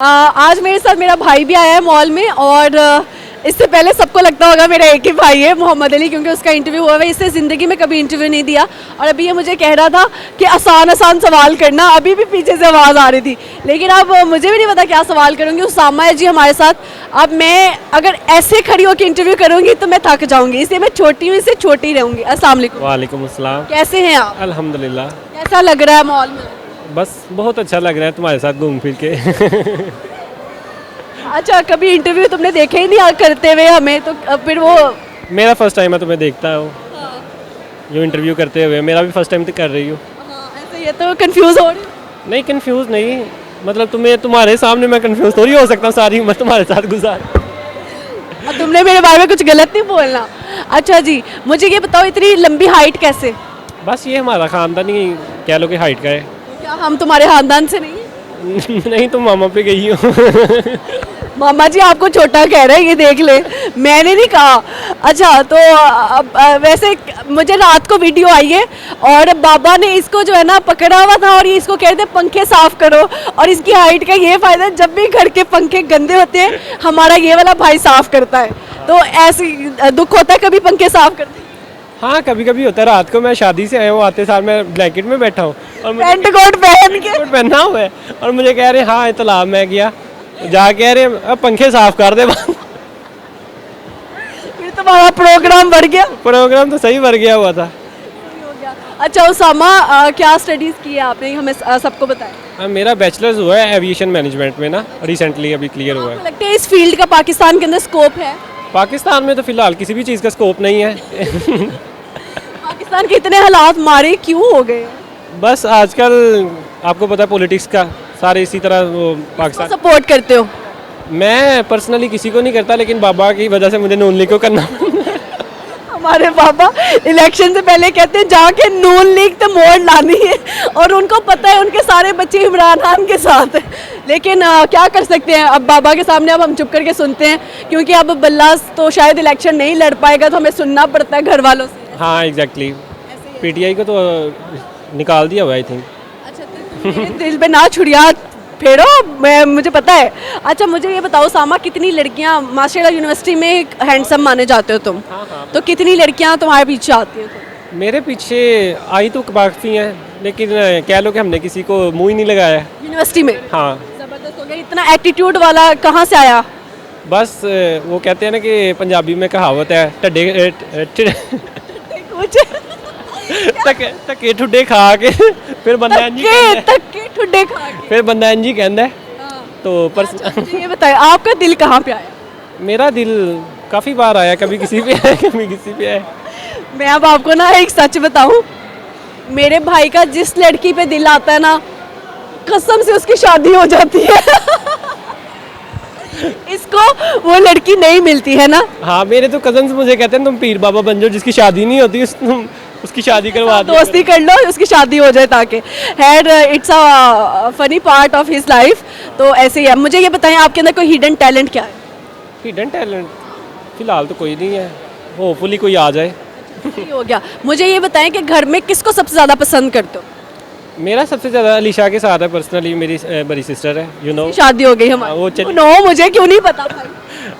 आज मेरे साथ मेरा भाई भी आया है मॉल में और इससे पहले सबको लगता होगा मेरा एक ही भाई है मोहम्मद अली, क्योंकि उसका इंटरव्यू हुआ है। इससे ज़िंदगी में कभी इंटरव्यू नहीं दिया और अभी ये मुझे कह रहा था कि आसान आसान सवाल करना। अभी भी पीछे से आवाज़ आ रही थी, लेकिन अब मुझे भी नहीं पता क्या सवाल करूँगी। उसामा है जी हमारे साथ। अब मैं अगर ऐसे खड़ी होकर इंटरव्यू करूँगी तो मैं थक जाऊँगी, इसलिए मैं छोटी हूँ, इससे छोटी रहूँगी। अस्सलाम वालेकुम। वालेकुम अस्सलाम। कैसे हैं आप? अल्हम्दुलिल्लाह। कैसा लग रहा है मॉल में? बस बहुत अच्छा लग रहा है तुम्हारे साथ घूम फिर के। अच्छा, कभी इंटरव्यू तुमने देखे ही नहीं करते हुए हमें, तो फिर वो मेरा फर्स्ट टाइम है तुम्हें देखता हूँ जो इंटरव्यू करते हुए। मेरा भी फर्स्ट टाइम तो कर रही हूँ। ऐसे ये तो कंफ्यूज हो रही हूँ। नहीं कंफ्यूज नहीं, मतलब तुम्हारे सामने मैं कंफ्यूज थोड़ी हो सकता हूँ, सारी उम्र तुम्हारे साथ गुजार। अब तुमने मेरे बारे में कुछ गलत नहीं बोलना। अच्छा जी, मुझे ये बताओ इतनी लंबी हाइट कैसे? बस ये हमारा ख़ानदानी कह लो कि हाइट का है। क्या हम तुम्हारे खानदान से नहीं हैं? नहीं तुम मामा पे गई हो। मामा जी आपको छोटा कह रहे हैं, ये देख ले, मैंने नहीं कहा। अच्छा तो वैसे मुझे रात को वीडियो आई है और बाबा ने इसको जो है ना पकड़ा हुआ था और ये इसको कहते हैं पंखे साफ करो, और इसकी हाइट का ये फ़ायदा है जब भी घर के पंखे गंदे होते हैं हमारा ये वाला भाई साफ करता है। तो ऐसे दुख होता है कभी पंखे साफ करते? हाँ कभी कभी होता है। रात को मैं शादी से आया हूँ, आते साल मैं ब्लैंकेट में बैठा हूँ और पेंट कोट पहन के कोट पहना हुआ है और मुझे कह रहे हैं हाँ तालाब में गया, जा कह रहे अब पंखे साफ कर दे। फिर तुम्हारा प्रोग्राम बढ़ गया। प्रोग्राम तो सही बढ़ गया हुआ था। अच्छा उसामा, क्या स्टडीज़ की है आपने, हमें सबको बताया। मेरा बैचलर्स हुआ है एविएशन मैनेजमेंट में ना, रिसेंटली अभी क्लियर हुआ है। लगता है इस फील्ड का पाकिस्तान के अंदर स्कोप है? पाकिस्तान में तो फिलहाल किसी भी चीज़ का स्कोप नहीं है। पाकिस्तान के इतने हालात मारे क्यों हो गए? बस आजकल आपको पता है पॉलिटिक्स का, सारे इसी तरह वो पाकिस्तान। सपोर्ट करते हो? मैं पर्सनली किसी को नहीं करता, लेकिन बाबा की वजह से मुझे नून लीग को करना। हमारे पापा इलेक्शन से पहले कहते हैं जाके नून लीग तो मोड़ लानी है, और उनको पता है उनके सारे बच्चे इमरान खान के साथ हैं। लेकिन क्या कर सकते हैं, अब बाबा के सामने अब हम चुप करके सुनते हैं, क्योंकि अब बल्लास तो शायद इलेक्शन नहीं लड़ पाएगा, तो हमें सुनना पड़ता है घर वालों से। हाँ एग्जैक्टली, पीटीआई को तो निकाल दिया हुआ आई थिंक। अच्छा तो मेरे दिल पे ना छुड़िया फेरो, मैं मुझे पता है। अच्छा मुझे ये बताओ सामा, कितनी लड़कियां माशाल्लाह यूनिवर्सिटी में हैंडसम माने जाते हो तुम? हाँ। तो कितनी लड़कियां तुम्हारे पीछे आती हैं? मेरे पीछे आई तो काफ़ी हैं, लेकिन कह लो कि हमने किसी को मुँह ही नहीं लगाया। यूनिवर्सिटी में? हाँ। जबरदस्त हो गया। इतना एटीट्यूड वाला कहाँ से आया? बस वो कहते हैं ना कि पंजाबी में कहावत है टड्डे कुछ धक्के ठुड्डे खा के फिर बंदा इंजी धक्के ठुड्डे खा के फिर बंदा इंजी कहता है। तो ये बताए आपका दिल कहाँ पे आया? मेरा दिल काफ़ी बार आया, कभी किसी पे आया कभी किसी पे आया। मैं अब आपको ना एक सच बताऊं, मेरे भाई का जिस लड़की पे दिल आता है ना, कसम से उसकी शादी हो जाती है। इसको वो लड़की नहीं मिलती है ना। हाँ मेरे तो कजन्स मुझे कहते हैं तुम पीर बाबा बन जाओ, जिसकी शादी नहीं होती तुम उसकी शादी करवा दो, दोस्ती कर लो, उसकी शादी हो जाए ताकि had it's a funny part of his life. तो ऐसे ही है। मुझे ये बताएं आपके अंदर कोई हिडन टैलेंट क्या है? हिडन टैलेंट फिलहाल तो कोई नहीं है, होपफुली कोई आ जाए। सही हो गया। मुझे ये बताएं कि घर में किसको सबसे ज़्यादा पसंद करते हो? मेरा सबसे ज़्यादा अलीशा के साथ है पर्सनली, मेरी बड़ी सिस्टर है, यू नो। शादी हो गई हमारी। वो चली- नो मुझे क्यों नहीं पता भाई।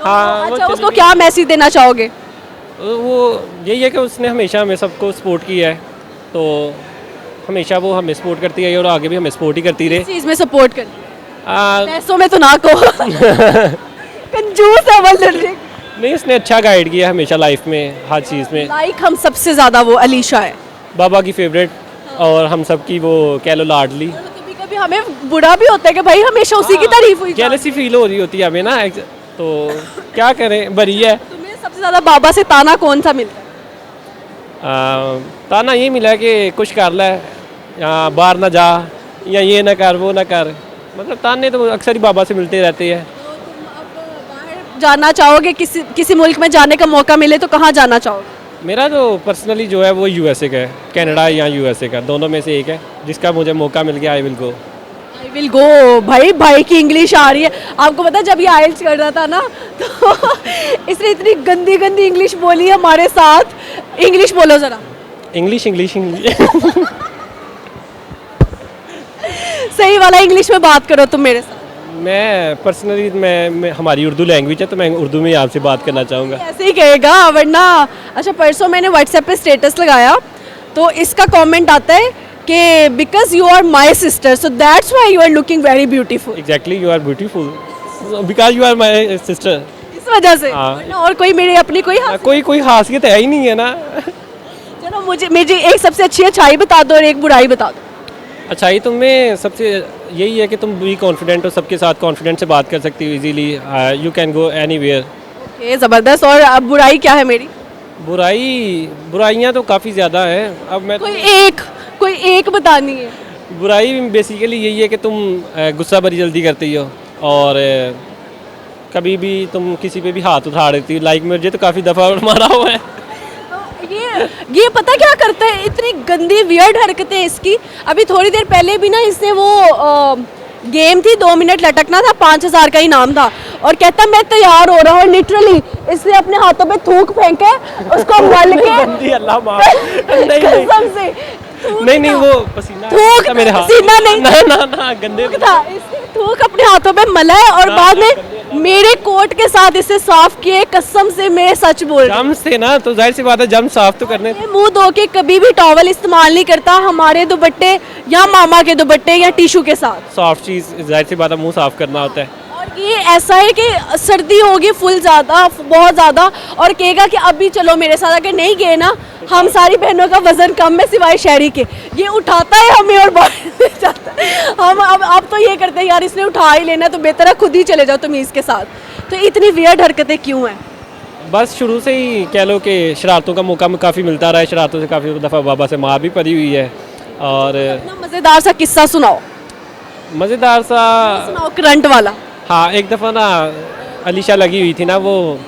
हाँ अच्छा उसको क्या मैसेज देना चाहोगे? वो यही है कि उसने हमेशा हमें सबको सपोर्ट किया है, तो हमेशा वो हमें सपोर्ट करती है और आगे भी हमें सपोर्ट ही करती रहे। इस चीज़ में सपोर्ट कर, पैसों में तो ना कहो। कंजूस है वो लड़की। नहीं उसने अच्छा गाइड किया हमेशा लाइफ में, हर चीज़ में। लाइक हम सबसे ज़्यादा वो अलीशा है, बाबा की फेवरेट और हम सब की वो कह लो लाडली। कभी कभी हमें बुरा भी होता है कि भाई हमेशा उसी की तारीफ हुई। जेलसी फील हो रही होती है हमें ना, तो क्या करें, बरी है। तुम्हें सबसे ज़्यादा बाबा से ताना कौन सा मिलता है? ताना ये मिला है कि कुछ कर ले, बाहर ना जा, या ये ना कर वो ना कर, मतलब ताने तो अक्सर ही बाबा से मिलते रहते हैं। तो तुम अब बाहर जाना चाहोगे, किसी मुल्क में जाने का मौका मिले तो कहाँ जाना चाहोगे? मेरा तो पर्सनली जो है वो यूएसए का है, कनाडा या यूएसए का, दोनों में से एक है। जिसका मुझे मौका मिल गया I will go. I will go. भाई की इंग्लिश आ रही है। आपको पता है जब ये आइल्स कर रहा था ना, तो इसने इतनी गंदी गंदी इंग्लिश बोली हमारे साथ। इंग्लिश बोलो ज़रा। English English English. सही वाला इंग्लिश में बात करो तुम मेरे साथ। मैं पर्सनली मैं हमारी उर्दू लैंग्वेज है तो मैं उर्दू में ही आपसे बात करना चाहूँगा। ऐसे ही कहेगा वरना। अच्छा, परसों मैंने व्हाट्सएप पे स्टेटस लगाया तो इसका कमेंट आता है कि because you are my sister so that's why you are looking very beautiful. Exactly, you are beautiful because you are my sister. इस वजह से हाँ। वरना और कोई मेरे अपनी कोई कोई खासियत है ही नहीं है ना। चलो मुझे एक सबसे अच्छी अच्छाई बता दो और एक बुराई बता दो। अच्छाई तुम में सबसे यही है कि तुम भी कॉन्फिडेंट हो, सबके साथ कॉन्फिडेंट से बात कर सकती हो easily, you can go anywhere. Okay, ज़बरदस्त। और अब बुराई क्या है मेरी? बुराइयाँ तो काफ़ी ज़्यादा हैं। अब मैं कोई एक बतानी है। बुराई बेसिकली यही है कि तुम गुस्सा बड़ी जल्दी करती हो और कभी भी तुम किसी पे भी हाथ उठा देती हो। लाइक मुझे तो काफ़ी दफ़ा मारा हुआ है। ये पता क्या करता है, इतनी गंदी वियर्ड हरकतें इसकी। अभी थोड़ी देर पहले भी ना इसने वो गेम थी 2 मिनट लटकना था, 5000 का इनाम था और कहता मैं तैयार हो रहा हूँ। लिटरली इसने अपने हाथों पे थूक फेंके, उसको मल के अल्लाह माफ। कसम से नहीं वो पसीना थूक, मेरे हाथ, पसीना नहीं ना गंदे था। इसने थूक अपने हाथों पे मला है और बाद में मेरे कोट के साथ इसे साफ किए। कसम से मैं सच बोल रही हूँ। जम्स थे ना तो जाहिर सी बात है जम साफ तो करने। ये मुंह धो के कभी भी टॉवल इस्तेमाल नहीं करता हमारे दुपट्टे या मामा के दुपट्टे या टिशू के साथ। सॉफ्ट चीज़ जाहिर सी बात है मुंह साफ करना होता है। और ये ऐसा है कि सर्दी होगी फुल ज़्यादा, बहुत ज़्यादा, और कहेगा कि अभी चलो मेरे साथ। अगर नहीं गए ना, हम सारी बहनों का वजन कम है सिवाय शहरी के, ये उठाता है हमें और बाहर ले जाता है। हम अब तो ये करते हैं यार इसने उठा ही लेना तो बेहतर है खुद ही चले जाओ तमीज़ के साथ। तो इतनी वियर्ड हरकतें क्यों हैं? बस शुरू से ही कह लो कि शरारतों का मौका काफ़ी मिलता रहा है। शरारतों से काफ़ी दफ़ा बाबा से मार भी पड़ी हुई है। और अपना मज़ेदार सा किस्सा सुनाओ। मज़ेदार सा सुनाओ, करंट वाला। हाँ, एक दफ़ा ना अलीशा लगी हुई थी ना वो,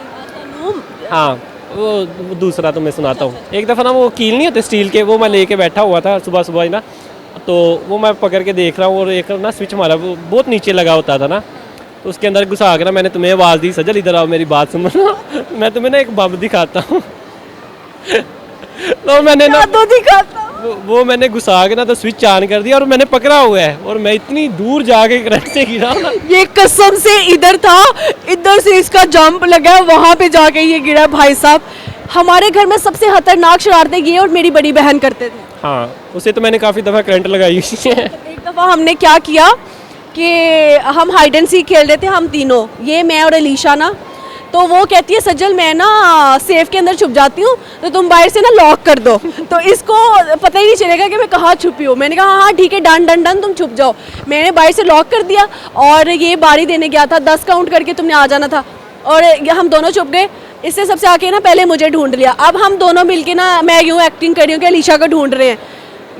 हाँ वो दूसरा तो मैं सुनाता हूँ। एक दफ़ा ना वो कील नहीं होते स्टील के, वो मैं लेके बैठा हुआ था सुबह सुबह ही ना, तो वो मैं पकड़ के देख रहा हूँ और एक ना स्विच मारा, वो बहुत नीचे लगा होता था ना, तो उसके अंदर घुसा कर ना मैंने तुम्हें आवाज़ दी, सजल इधर आओ मेरी बात सुनो। मैं तुम्हें ना एक बम दिखाता हूँ। तो मैंने ना दिखाता वो मैंने घुसा के ना तो स्विच ऑन कर दिया और मैंने पकड़ा हुआ है और मैं इतनी दूर जाके करंट से गिरा ना। ये कसम से इधर था, इधर से इसका जंप लगा, वहां पे जाके ये गिरा। भाई साहब, हमारे घर में सबसे खतरनाक शरारतें ये और मेरी बड़ी बहन करते थे। हाँ, उसे तो मैंने काफ़ी दफ़ा करंट लगाई है। एक दफ़ा हमने क्या किया कि हम हाइड एंड सीक खेल रहे थे, हम तीनों, ये मैं और अलीशा ना, तो वो कहती है सज्जल मैं ना सेफ के अंदर छुप जाती हूँ तो तुम बाहर से ना लॉक कर दो, तो इसको पता ही नहीं चलेगा कि मैं कहाँ छुपी हूँ। मैंने कहा हाँ ठीक है, डन डन डन, तुम छुप जाओ। मैंने बाहर से लॉक कर दिया और ये बारी देने गया था, 10 काउंट करके तुमने आ जाना था, और हम दोनों छुप गए। इससे सबसे आके ना पहले मुझे ढूंढ लिया। अब हम दोनों मिलके ना, मैं यूँ एक्टिंग कर रही हूँ कि अलीशा को ढूंढ रहे हैं।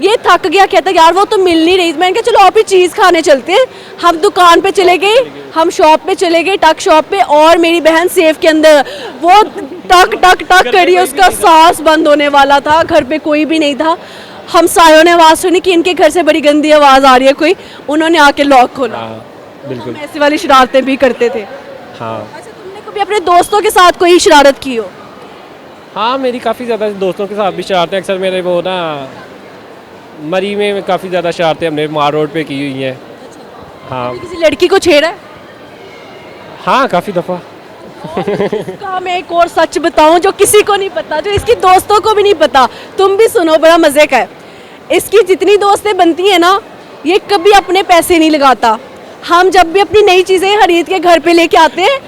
ये थक गया, कहता यार वो तो मिल नहीं रही। मैंने कहा चलो आप ही चीज़ खाने चलते हैं। हम दुकान पे चले गए, हम शॉप पे चले गए, टक शॉप पे, और मेरी बहन सेफ के अंदर वो टक टक टक करी, उसका सांस बंद होने वाला था। घर पे कोई भी नहीं था। हम सायों ने आवाज़ सुनी कि इनके घर से बड़ी गंदी आवाज़ आ रही है कोई, उन्होंने आके लॉक खोला। हाँ बिल्कुल, हम ऐसी वाली शरारतें भी करते थे। हाँ अच्छा, तुमने कभी अपने दोस्तों के साथ कोई शरारत की हो? हाँ, मेरी काफ़ी ज़्यादा दोस्तों के साथ भी शरारतें, अक्सर मेरे वो ना मरी में काफ़ी ज़्यादा शरारतें हमने मार रोड पे की हुई हैं। हाँ किसी लड़की को छेड़ा है? हाँ, काफ़ी दफ़ा। इसका मैं एक और सच बताऊं जो किसी को नहीं पता, जो इसकी दोस्तों को भी नहीं पता, तुम भी सुनो, बड़ा मज़े का है। इसकी जितनी दोस्तें बनती हैं ना, ये कभी अपने पैसे नहीं लगाता। हम जब भी अपनी नई चीज़ें खरीद के घर पे लेके आते हैं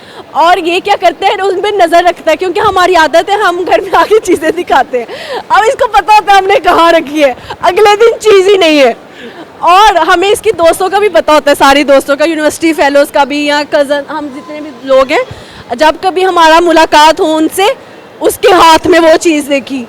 और ये क्या करते हैं, उन पर नज़र रखता है, क्योंकि हमारी आदत है हम घर में आके चीज़ें दिखाते हैं। अब इसको पता होता है हमने कहाँ रखी है, अगले दिन चीज़ ही नहीं है। और हमें इसकी दोस्तों का भी पता होता है, सारी दोस्तों का, यूनिवर्सिटी फेलोज़ का भी, या कज़न, हम जितने भी लोग हैं, जब कभी हमारा मुलाकात हो उनसे, उसके हाथ में वो चीज़ देखी,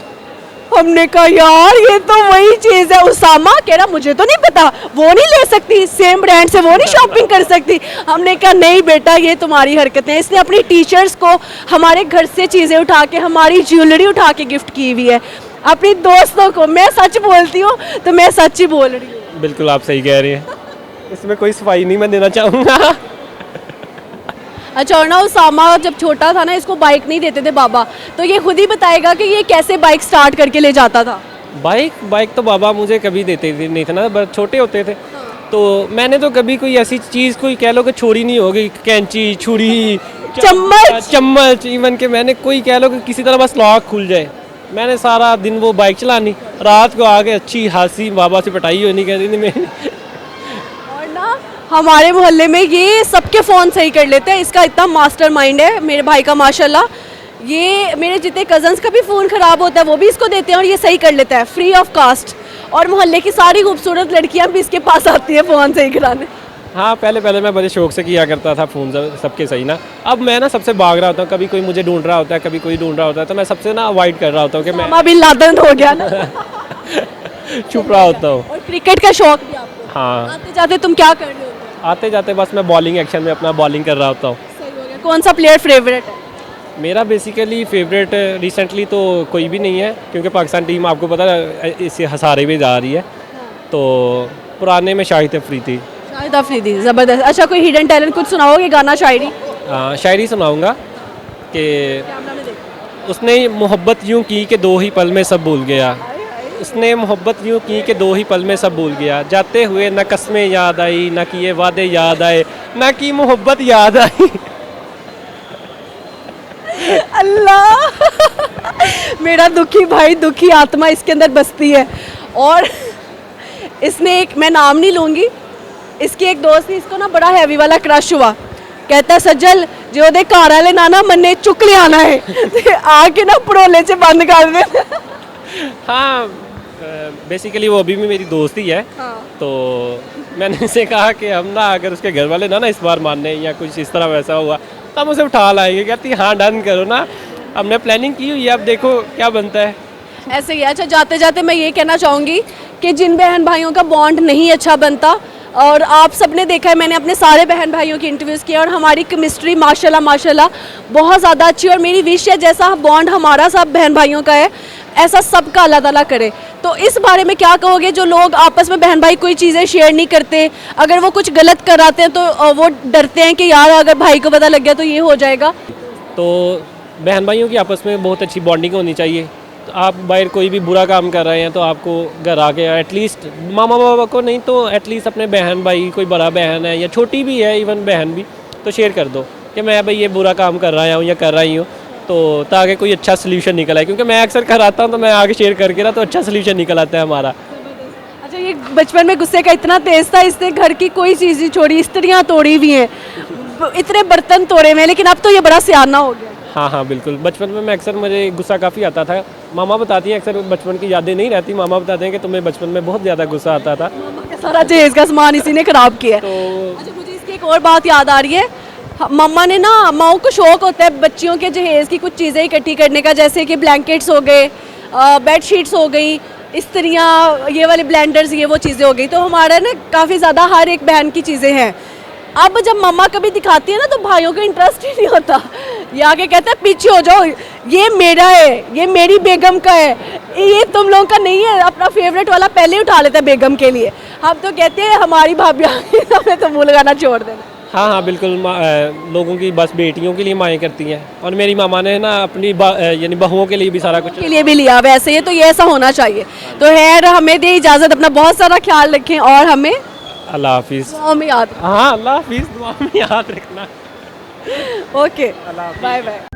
हमने कहा यार ये तो वही चीज़ है। उसामा कह रहा मुझे तो नहीं पता, वो नहीं ले सकती, सेम ब्रांड से वो नहीं शॉपिंग कर सकती। हमने कहा नहीं बेटा, ये तुम्हारी हरकतें। इसने अपनी टीचर्स को हमारे घर से चीज़ें उठा के, हमारी ज्वेलरी उठा के गिफ्ट की हुई है अपनी दोस्तों को। मैं सच बोलती हूँ तो मैं सच ही बोल रही हूँ। बिल्कुल आप सही कह रही हैं, इसमें कोई सफाई नहीं मैं देना चाहूँगा। अच्छा, और ना उसामा जब छोटा था ना, इसको बाइक नहीं देते थे बाबा, तो ये खुद ही बताएगा कि ये कैसे बाइक स्टार्ट करके ले जाता था। बाइक तो बाबा मुझे कभी देते नहीं थे ना, छोटे होते थे तो मैंने तो कभी कोई ऐसी चीज़ कोई कह लो कि छोड़ी नहीं होगी, कैंची, छुरी, चम्मच, इवन के मैंने कोई कह लो कि किसी तरह बस लॉक खुल जाए, मैंने सारा दिन वो बाइक चलानी, रात को आके अच्छी हासी बाबा से पटाई हुई नहीं, कहती नहीं मैं। और ना हमारे मोहल्ले में ये सबके फ़ोन सही कर लेते हैं, इसका इतना मास्टरमाइंड है मेरे भाई का माशाल्लाह। ये मेरे जितने कजन्स का भी फ़ोन ख़राब होता है वो भी इसको देते हैं और ये सही कर लेता है फ्री ऑफ कास्ट। और मोहल्ले की सारी खूबसूरत लड़कियां भी इसके पास आती है फ़ोन सही कराने। हाँ, पहले मैं बड़े शौक से किया करता था फ़ोन सबके सही ना। अब मैं ना सबसे भाग रहा होता हूँ, कभी कोई मुझे ढूंढ रहा होता है, कभी कोई ढूंढ रहा होता है, तो मैं सबसे ना अवॉइड कर रहा होता हूँ कि मैं मामा बिन लादेन हो गया ना। छुप रहा होता हूँ। और क्रिकेट का शौक भी आपको? हाँ, आते जाते तुम क्या कर रहे हो? आते जाते बस मैं बॉलिंग एक्शन में अपना बॉलिंग कर रहा होता हूँ। सही हो गया। कौन सा प्लेयर फेवरेट है? मेरा बेसिकली फेवरेट रिसेंटली तो कोई भी नहीं है, क्योंकि पाकिस्तान टीम आपको पता है इसे हसारे में जा रही है, तो पुराने में शाहिद अफरीदी थी। शाहिद अफरीदी ज़बरदस्त। अच्छा, कोई हिडन टैलेंट कुछ सुनाओगे, गाना, शायरी? शायरी सुनाऊंगा कि उसने मोहब्बत यूं की कि 2 ही पल में सब भूल गया, उसने मोहब्बत यूं की कि 2 ही पल में सब भूल गया, जाते हुए न कस्में याद आई, न किए वादे याद आए, न की मोहब्बत याद आई। अल्लाह। मेरा दुखी भाई, दुखी आत्मा इसके अंदर बसती है। और इसने एक, मैं नाम नहीं लूँगी, इसकी एक दोस्त थी, इसको ना बड़ा हैवी वाला क्रश हुआ, कहता सज्जल जो दे घर वाले ना मन्ने चुक ले आना है, आके ना पड़ोले से बंद कर दे। हाँ, बेसिकली वो अभी भी मेरी दोस्त ही है। हाँ। तो मैंने इसे कहा कि हम ना अगर उसके घर वाले ना इस बार मानने या कुछ इस तरह वैसा हुआ तो हम उसे उठा लाएंगे। कहती हाँ डन करो ना, हमने प्लानिंग की हुई है, अब देखो क्या बनता है। ऐसे ही। अच्छा, जाते जाते मैं ये कहना चाहूँगी कि जिन बहन भाइयों का बॉन्ड नहीं अच्छा बनता, और आप सबने देखा है, मैंने अपने सारे बहन भाइयों की इंटरव्यूज़ किए और हमारी केमिस्ट्री माशाल्लाह बहुत ज़्यादा अच्छी, और मेरी विश है जैसा बॉन्ड हमारा सब बहन भाइयों का है ऐसा सबका अल्लाह ताला करे। तो इस बारे में क्या कहोगे, जो लोग आपस में बहन भाई कोई चीज़ें शेयर नहीं करते, अगर वो कुछ गलत कराते हैं तो वो डरते हैं कि यार अगर भाई को पता लग गया तो ये हो जाएगा? तो बहन भाइयों की आपस में बहुत अच्छी बॉन्डिंग होनी चाहिए। तो आप बाहर कोई भी बुरा काम कर रहे हैं तो आपको घर आके एटलीस्ट मामा बाबा को नहीं तो एटलीस्ट अपने बहन भाई, कोई बड़ा बहन है या छोटी भी है, इवन बहन भी, तो शेयर कर दो कि मैं भाई ये बुरा काम कर रहा हूँ या कर रही हूँ, तो ताकि कोई अच्छा सोल्यूशन निकल आए। क्योंकि मैं अक्सर कराता हूँ तो मैं आगे शेयर करके ना तो अच्छा सोल्यूशन निकल आता है हमारा। अच्छा, ये बचपन में गुस्से का इतना तेज था, इसने घर की कोई चीज़ नहीं छोड़ी, स्त्रियाँ तोड़ी भी हैं, इतने बर्तन तोड़े हुए, लेकिन अब तो ये बड़ा सियाना हो गया। हाँ, बिल्कुल। बचपन में मैं अक्सर, मुझे गुस्सा काफ़ी आता था। मामा बताती हैं, अक्सर बचपन की यादें नहीं रहती, मामा बताते हैं कि तुम्हें बचपन में बहुत ज़्यादा गुस्सा आता था। सारा जहेज का सामान इसी ने खराब किया है। तो अच्छा, मुझे इसकी एक और बात याद आ रही है। मम्मा ने ना, माओ को शौक होता है बच्चियों के जहेज की कुछ चीज़ें इकट्ठी करने का, जैसे कि ब्लैंकेट्स हो गए, बेड शीट्स हो गई, इस्त्रियाँ, ये वाले ब्लेंडर्स, ये वो चीज़ें हो गई। तो हमारा ना काफ़ी ज़्यादा हर एक बहन की चीज़ें हैं। अब जब मम्मा कभी दिखाती है ना तो भाइयों को इंटरेस्ट ही नहीं होता, ये आके कहता है पीछे हो जाओ, ये मेरा है, ये मेरी बेगम का है, ये तुम लोगों का नहीं है। अपना फेवरेट वाला पहले ही उठा लेता है बेगम के लिए। हम तो कहते हैं हमारी भाभी हमें तो मुँह लगाना छोड़ देना। हाँ, बिल्कुल। लोगों की बस बेटियों के लिए माएँ करती हैं, और मेरी मामा ने ना अपनी यानी बहुओं के लिए भी सारा कुछ के लिए भी लिया वैसे, ये तो ये ऐसा होना चाहिए। तो खैर, हमें दे इजाज़त, अपना बहुत सारा ख्याल रखें और हमें अल्लाह हाफिज़। दुआ में याद रखें। हाँ, अल्लाह हाफिज़, दुआ में याद रखना। Okay, bye bye.